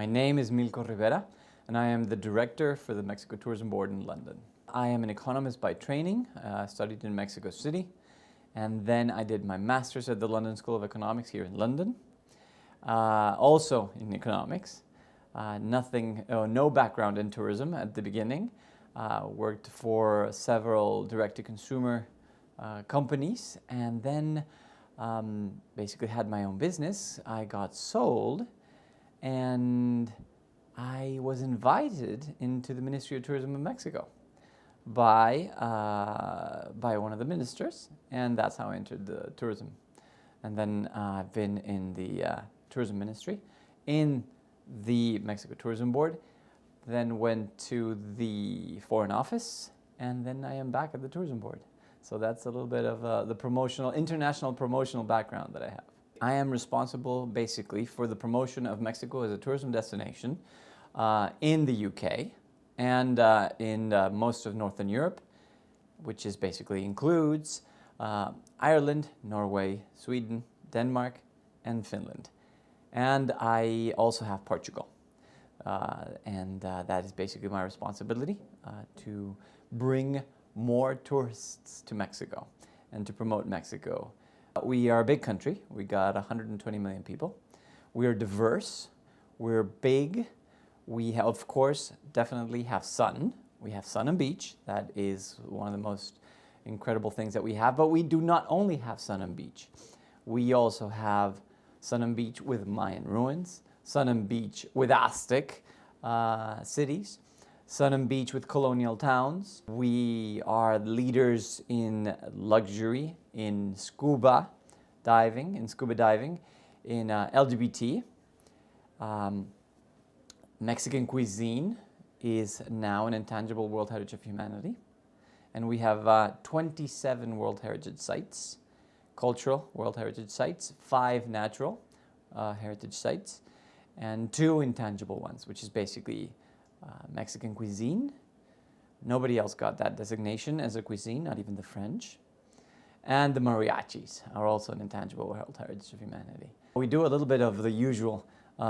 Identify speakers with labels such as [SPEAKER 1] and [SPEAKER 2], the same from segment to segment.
[SPEAKER 1] My name is Milko Rivera, and I am the director for the Mexico Tourism Board in London. I am an economist by training, studied in Mexico City, and then I did my master's at the London School of Economics here in London, also in economics. No background in tourism at the beginning. Worked for several direct-to-consumer companies, and then basically had my own business. I got sold, and I was invited into the Ministry of Tourism of Mexico by one of the ministers, and that's how I entered the tourism. And then I've been in the tourism ministry, in the Mexico Tourism Board, then went to the Foreign Office, and then I am back at the Tourism Board. So that's a little bit of the international promotional background that I have. I am responsible basically for the promotion of Mexico as a tourism destination in the UK and in most of Northern Europe, which is basically includes Ireland, Norway, Sweden, Denmark, and Finland. And I also have Portugal. That is basically my responsibility to bring more tourists to Mexico and to promote Mexico. We are a big country. We got 120 million people. We are diverse. We're big. We have, of course, definitely have sun. We have sun and beach. That is one of the most incredible things that we have. But we do not only have sun and beach. We also have sun and beach with Mayan ruins, sun and beach with Aztec cities, sun and beach with colonial towns. We are leaders in luxury, in scuba diving, in LGBT. Mexican cuisine is now an intangible World Heritage of Humanity. And we have 27 World Heritage sites, cultural World Heritage sites, 5 natural heritage sites, and 2 intangible ones, which is basically Mexican cuisine. Nobody else got that designation as a cuisine, not even the French. And the mariachis are also an intangible World Heritage of Humanity. We do a little bit of the usual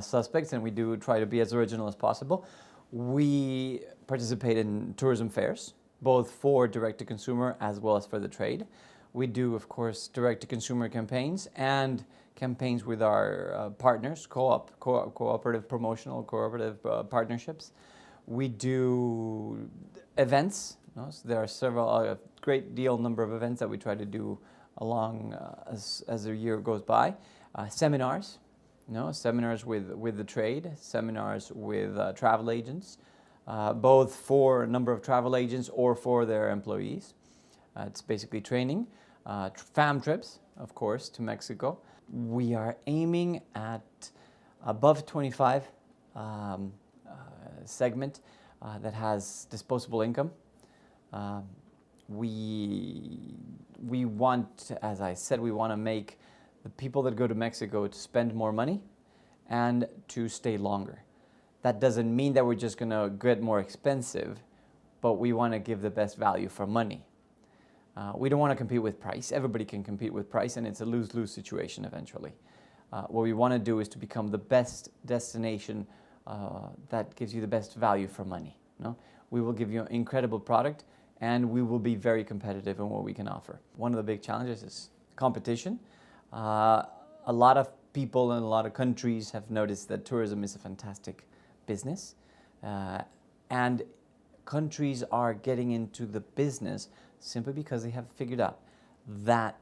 [SPEAKER 1] suspects, and we do try to be as original as possible. We participate in tourism fairs, both for direct-to-consumer as well as for the trade. We do, of course, direct-to-consumer campaigns and campaigns with our partners, cooperative promotional, cooperative partnerships. We do events. So there are a great number of events that we try to do along as the year goes by. Seminars, seminars with the trade, seminars with travel agents, both for a number of travel agents or for their employees. It's basically training. Fam trips, of course, to Mexico. We are aiming at above 25 segment that has disposable income. We want, as I said, we want to make the people that go to Mexico to spend more money and to stay longer. That doesn't mean that we're just going to get more expensive, but we want to give the best value for money. We don't want to compete with price. Everybody can compete with price, and it's a lose-lose situation eventually. What we want to do is to become the best destination that gives you the best value for money. We will give you an incredible product, and we will be very competitive in what we can offer. One of the big challenges is competition. A lot of people in a lot of countries have noticed that tourism is a fantastic business, and countries are getting into the business simply because they have figured out that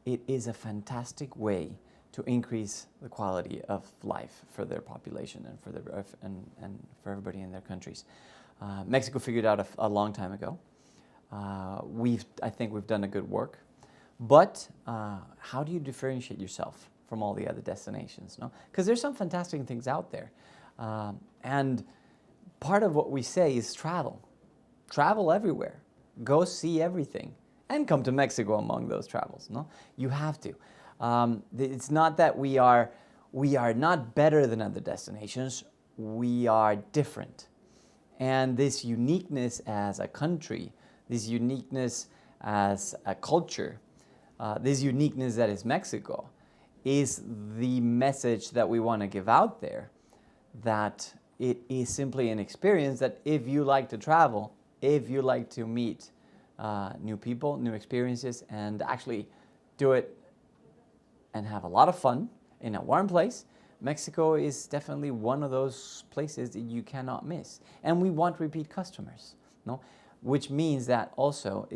[SPEAKER 1] it is a fantastic way to increase the quality of life for their population and for everybody in their countries. Mexico figured out a long time ago. I think we've done a good work. But how do you differentiate yourself from all the other destinations? Because there's some fantastic things out there. And part of what we say is travel. Travel everywhere. Go see everything. And come to Mexico among those travels. You have to. It's not that we are not better than other destinations. We are different. And this uniqueness as a country, this uniqueness as a culture, this uniqueness that is Mexico, is the message that we want to give out there, that it is simply an experience that if you like to travel, if you like to meet new people, new experiences, and actually do it and have a lot of fun in a warm place, Mexico is definitely one of those places that you cannot miss. And we want repeat customers, no? Which means that also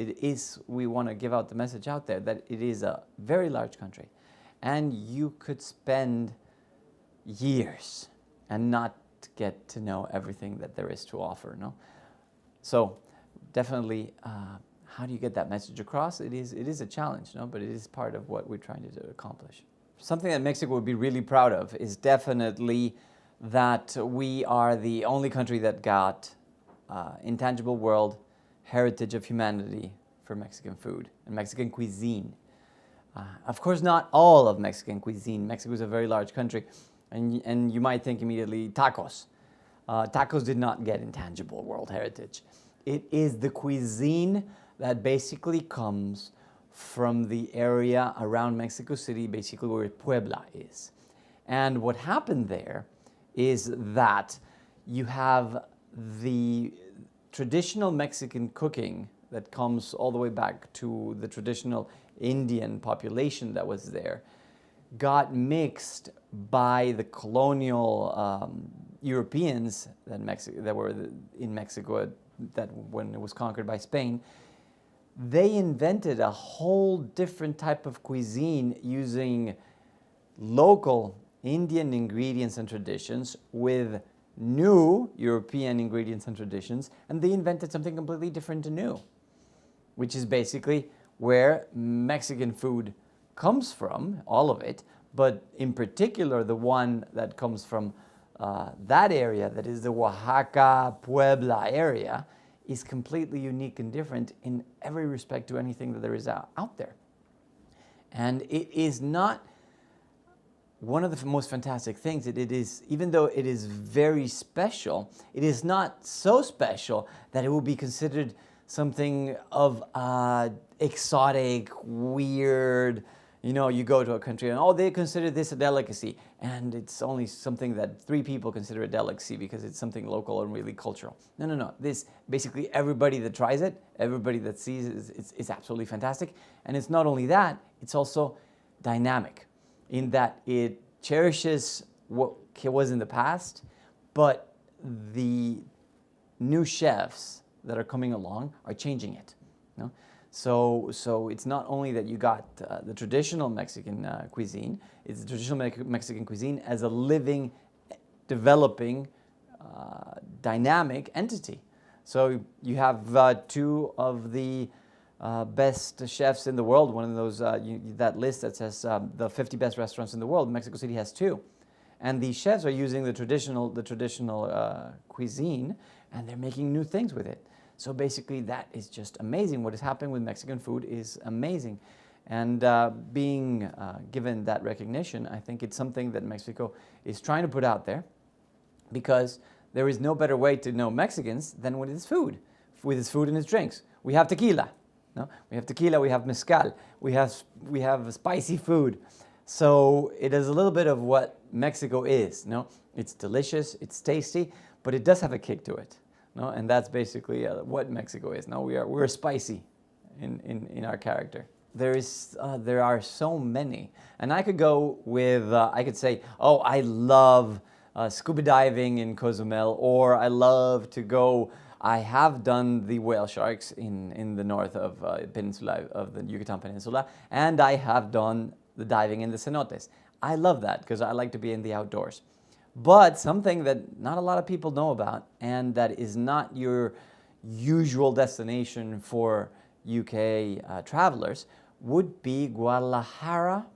[SPEAKER 1] we want to give out the message out there that it is a very large country, and you could spend years and not get to know everything that there is to offer, no? So definitely, how do you get that message across? It is a challenge, no? But it is part of what we're trying to accomplish. Something that Mexico would be really proud of is definitely that we are the only country that got Intangible World Heritage of Humanity for Mexican food and Mexican cuisine. Of course, not all of Mexican cuisine. Mexico is a very large country, and you might think immediately tacos. Tacos did not get Intangible World Heritage. It is the cuisine that basically comes from the area around Mexico City, basically where Puebla is. And what happened there is that you have the traditional Mexican cooking that comes all the way back to the traditional Indian population that was there, got mixed by the colonial Europeans that were in Mexico that when it was conquered by Spain. They invented a whole different type of cuisine using local Indian ingredients and traditions with new European ingredients and traditions, and they invented something completely different and new, which is basically where Mexican food comes from, all of it, but in particular the one that comes from that area, that is the Oaxaca, Puebla area, is completely unique and different in every respect to anything that there is out there. And it is not one of the most fantastic things that it is, even though it is very special, it is not so special that it will be considered something of exotic, weird. You know, you go to a country and, oh, they consider this a delicacy. And it's only something that 3 people consider a delicacy because it's something local and really cultural. No. This, basically everybody that tries it, everybody that sees it, it's absolutely fantastic. And it's not only that, it's also dynamic in that it cherishes what was in the past, but the new chefs that are coming along are changing it. You know? So it's not only that you got the traditional Mexican cuisine, it's the traditional Mexican cuisine as a living, developing, dynamic entity. So you have 2 of the best chefs in the world. One of those, that list that says the 50 best restaurants in the world, Mexico City has 2. And these chefs are using the traditional cuisine, and they're making new things with it. So basically, that is just amazing. What is happening with Mexican food is amazing. And being given that recognition, I think it's something that Mexico is trying to put out there, because there is no better way to know Mexicans than with its food and its drinks. We have tequila, no? We have tequila, we have mezcal, we have spicy food. So it is a little bit of what Mexico is, no? It's delicious, it's tasty, but it does have a kick to it. No, and that's basically what Mexico is. No, we're spicy in our character. There are so many, and I could go with I could say, oh, I love scuba diving in Cozumel, or I love to go. I have done the whale sharks in the north of peninsula of the Yucatan Peninsula, and I have done the diving in the cenotes. I love that because I like to be in the outdoors. But something that not a lot of people know about, and that is not your usual destination for UK travelers, would be Guadalajara,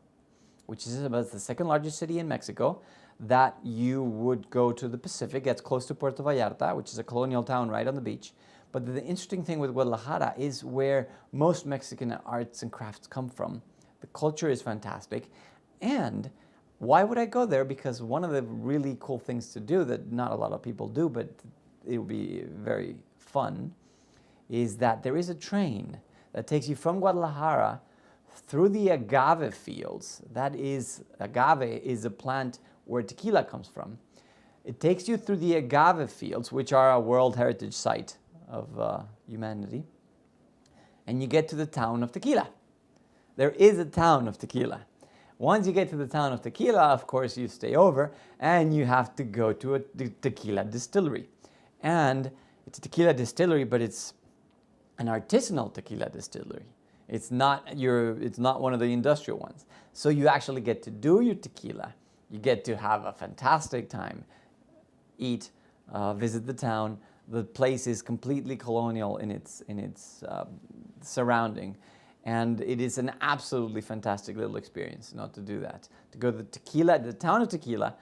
[SPEAKER 1] which is about the 2nd largest city in Mexico, that you would go to the Pacific. It's close to Puerto Vallarta, which is a colonial town right on the beach. But the interesting thing with Guadalajara is where most Mexican arts and crafts come from. The culture is fantastic, and why would I go there? Because one of the really cool things to do that not a lot of people do, but it will be very fun, is that there is a train that takes you from Guadalajara through the agave fields. That is, agave is a plant where tequila comes from. It takes you through the agave fields, which are a World Heritage Site of humanity, and you get to the town of Tequila. There is a town of Tequila. Once you get to the town of Tequila, of course, you stay over and you have to go to a tequila distillery. And it's a tequila distillery, but it's an artisanal tequila distillery. It's not one of the industrial ones. So you actually get to do your tequila. You get to have a fantastic time, eat, visit the town. The place is completely colonial in its surrounding. And it is an absolutely fantastic little experience not to do that. To go to the town of Tequila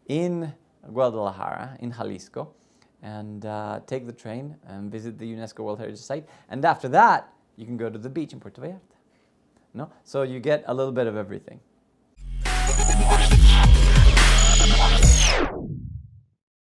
[SPEAKER 1] in Guadalajara, in Jalisco, and take the train and visit the UNESCO World Heritage Site. And after that, you can go to the beach in Puerto Vallarta. No? So you get a little bit of everything.